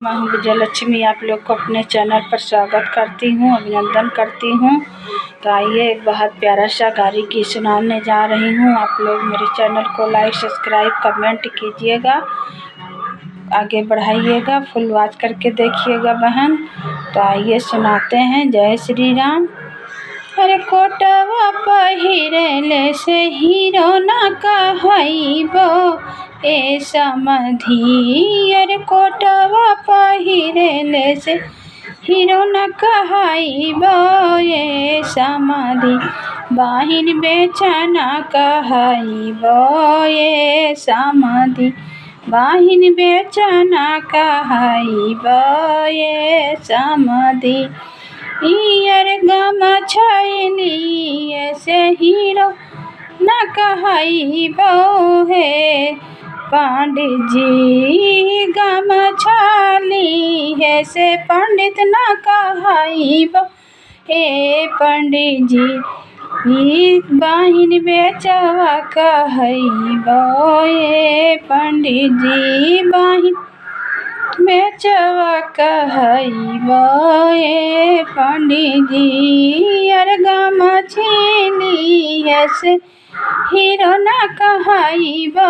मैं हूँ विजयलक्ष्मी, आप लोग को अपने चैनल पर स्वागत करती हूँ, अभिनंदन करती हूँ। तो आइए एक बहुत प्यारा सा गाड़ी की सुनाने जा रही हूँ। आप लोग मेरे चैनल को लाइक, सब्सक्राइब, कमेंट कीजिएगा, आगे बढ़ाइएगा, फुल वॉच करके देखिएगा बहन। तो आइए सुनाते हैं। जय श्री राम। अरे कोटवा पहिरेले से हीरो ना कहइबो ए समधी। अरे कोटवा पहिरेले से हीरो न कहइबो ए समधी। बाहिन बेचना कहइबो ए समधी। बाहिन बेचना कहइबो ए समधी। ईयर गम छैली ऐसे हीरो न कहइबो हे पंडित जी। गम छाली है से पंडित न कहइबो हे पंडित जी। बाहिन बेचवा कहइबो हे पंडित जी। बाहिन बेचवा कहइबो ए पंडित जी। अरे गम छीली है से हीरो न कहइबो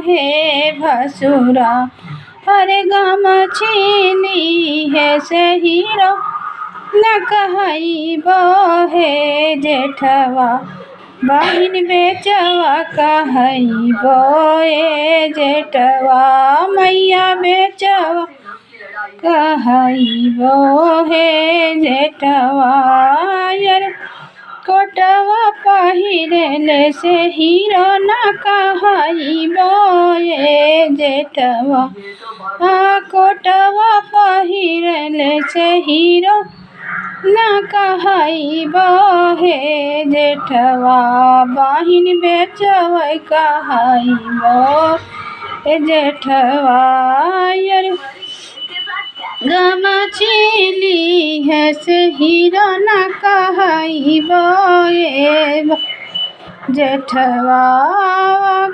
हे भसुरा। अरे गम छीली है से हीरो न कहइबो हे जेठवा। बाहिन बेचवा कहइबो ए जेठवा। मैया बेचवा कहइबो हे जेठवा। यार कोटवा पहिरेले से हीरो न कहइबो ए जेठवा। कोटवा पहिरेले से हीरो न कहइबो हे जेठवा। बाहिन बेचवा कहइबो ए जेठवा। यार गम छीली है से हीरो न कहइबो ए जेठवा।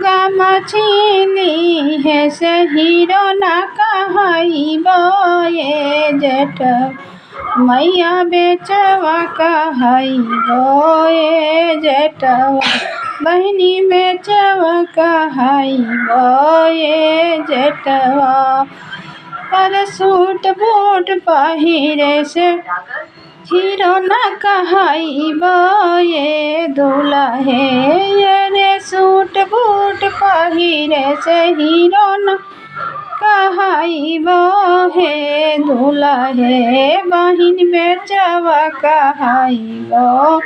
गम छीली है से हीरो न कहइबो ए जेठवा। मैया बेचवा कहइबो ए जेठवा। बहिनी बेचवा कहइबो ए जेठवा। अरे सूट बूट पहिरे से हीरो न कहइबो ए दुल्हे। अरे सूट बूट पहिरे से हीरो न कहइबो हे दुल्हे। बाहिन बेचवा कहइबो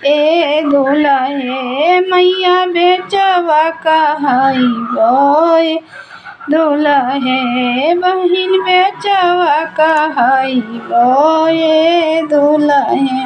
ए दुल्हे। मैया बेचवा कहइबो ए दुल्हे। बहिन बेचवा कहइबो ए दुल्हे।